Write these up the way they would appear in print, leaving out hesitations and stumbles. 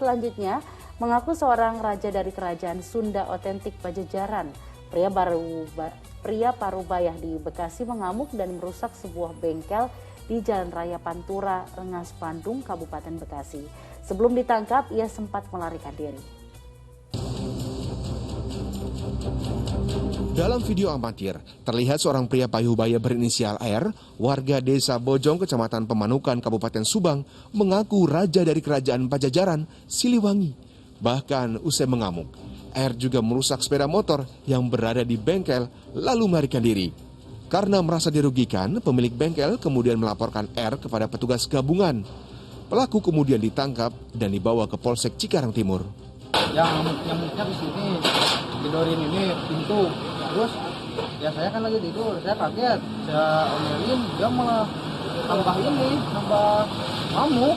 selanjutnya mengaku seorang raja dari kerajaan Sunda otentik Pajajaran. Pria Parubaya di Bekasi mengamuk dan merusak sebuah bengkel di Jalan Raya Pantura, Rengas, Bandung, Kabupaten Bekasi. Sebelum ditangkap, ia sempat melarikan diri. Dalam video amatir, terlihat seorang pria Parubaya berinisial R, warga desa Bojong, Kecamatan Pemanukan, Kabupaten Subang, mengaku raja dari kerajaan Pajajaran, Siliwangi. Bahkan usai mengamuk, R juga merusak sepeda motor yang berada di bengkel lalu melarikan diri. Karena merasa dirugikan, pemilik bengkel kemudian melaporkan R kepada petugas gabungan. Pelaku kemudian ditangkap dan dibawa ke Polsek Cikarang Timur. Nyamuknya di sini, didorin ini pintu. Terus ya saya kan lagi tidur, saya kaget, saya omelin, dia malah nambah nyamuk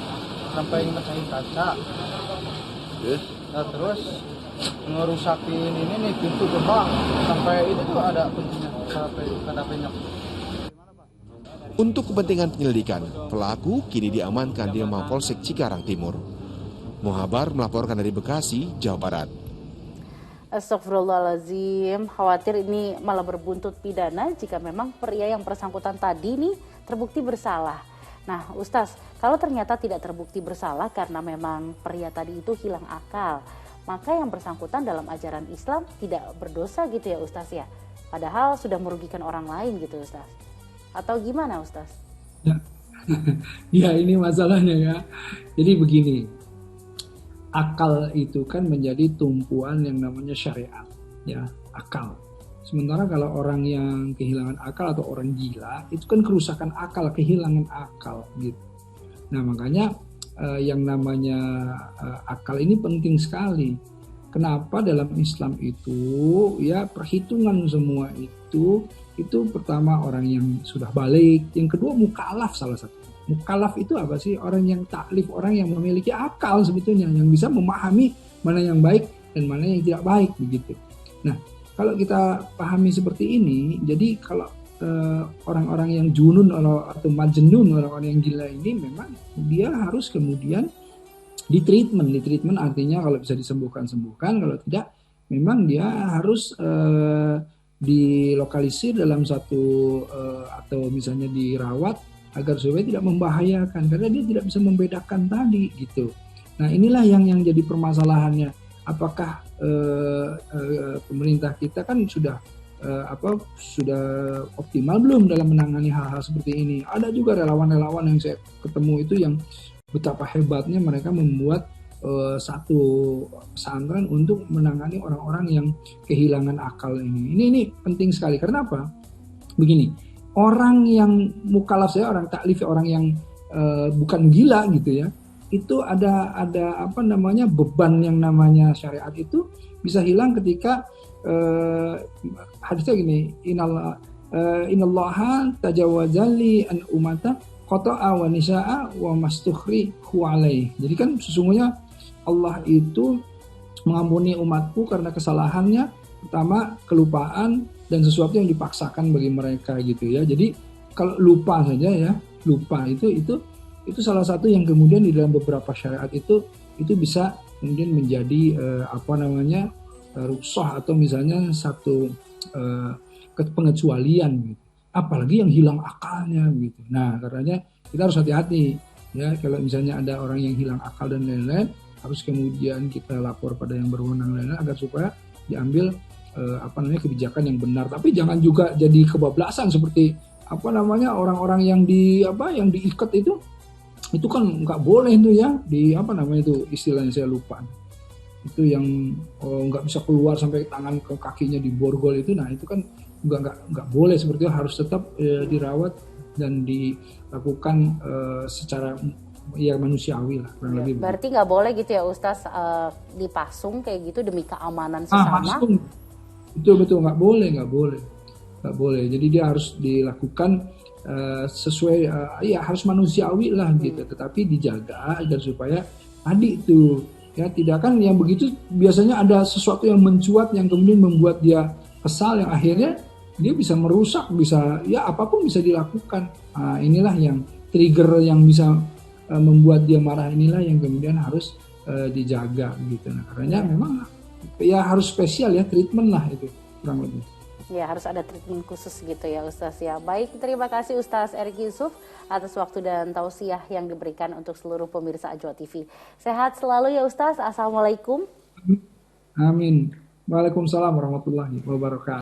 sampai mecahin kaca. Nah, terus ngerusakin ini nih pintu gerbang sampai itu tuh ada kuncinya, sampai ada penyok. Untuk kepentingan penyelidikan, pelaku kini diamankan di Mapolsek Cikarang Timur. Muhabar melaporkan dari Bekasi, Jawa Barat. Astagfirullahaladzim, khawatir ini malah berbuntut pidana jika memang pria yang bersangkutan tadi nih terbukti bersalah. Nah Ustaz, kalau ternyata tidak terbukti bersalah karena memang pria tadi itu hilang akal, maka yang bersangkutan dalam ajaran Islam tidak berdosa gitu ya Ustaz ya? Padahal sudah merugikan orang lain gitu Ustaz. Atau gimana Ustaz? Ya ini masalahnya ya. Jadi begini. Akal itu kan menjadi tumpuan yang namanya syariat, ya, akal. Sementara kalau orang yang kehilangan akal atau orang gila, itu kan kerusakan akal, kehilangan akal gitu. Nah makanya yang namanya akal ini penting sekali. Kenapa dalam Islam itu ya perhitungan semua itu pertama orang yang sudah balik, yang kedua mukallaf salah satu. Mukallaf itu apa sih? Orang yang taklif, orang yang memiliki akal sebetulnya, yang bisa memahami mana yang baik dan mana yang tidak baik begitu. Nah, kalau kita pahami seperti ini, jadi kalau orang-orang yang junun atau majnun, orang-orang yang gila ini memang dia harus kemudian ditreatment artinya kalau bisa disembuhkan, kalau tidak memang dia harus dilokalisir dalam satu atau misalnya dirawat agar supaya tidak membahayakan karena dia tidak bisa membedakan tadi gitu. Nah inilah yang jadi permasalahannya. Apakah pemerintah kita kan sudah optimal belum dalam menangani hal-hal seperti ini? Ada juga relawan-relawan yang saya ketemu itu yang betapa hebatnya mereka membuat satu pesantren untuk menangani orang-orang yang kehilangan akal ini. Ini penting sekali. Karena apa? Begini. Orang yang mukallaf, saya orang taklif, orang yang bukan gila gitu ya, itu ada beban yang namanya syariat itu bisa hilang ketika hadisnya gini, inallaha tajawazali an umata qata'a wa nisa'a wa mastukhri hu'alai. Jadi kan sesungguhnya Allah itu mengampuni umatku karena kesalahannya, pertama kelupaan dan sesuatu yang dipaksakan bagi mereka gitu ya. Jadi kalau lupa saja ya, lupa itu salah satu yang kemudian di dalam beberapa syariat itu bisa kemudian menjadi rukhsah atau misalnya satu pengecualian gitu. Apalagi yang hilang akalnya gitu. Nah, karenanya kita harus hati-hati ya, kalau misalnya ada orang yang hilang akal dan lain-lain, harus kemudian kita lapor pada yang berwenang lain-lain agar supaya diambil kebijakan yang benar. Tapi jangan juga jadi kebablasan seperti orang-orang yang diikat itu kan nggak boleh itu ya, istilahnya saya lupa, itu yang nggak bisa keluar sampai tangan ke kakinya diborgol itu. Nah itu kan nggak boleh, seperti itu harus tetap dirawat dan dilakukan secara ya manusiawi lah kurang lebih. Berarti nggak boleh gitu ya Ustaz, dipasung kayak gitu demi keamanan sesama. Betul nggak boleh. Jadi dia harus dilakukan sesuai harus manusiawi lah gitu, tetapi dijaga agar supaya tadi itu ya tidak kan yang begitu biasanya ada sesuatu yang mencuat yang kemudian membuat dia kesal yang akhirnya dia bisa merusak, bisa ya apapun bisa dilakukan. Inilah yang trigger yang bisa membuat dia marah, inilah yang kemudian harus dijaga gitu. Nah, karena memang ya harus spesial ya, treatment lah itu kurang lebih. Ya, harus ada treatment khusus gitu ya Ustaz ya. Baik, terima kasih Ustaz Erik Yusuf atas waktu dan tausiah yang diberikan untuk seluruh pemirsa Ajwa TV. Sehat selalu ya Ustaz. Assalamualaikum. Amin. Waalaikumsalam warahmatullahi wabarakatuh.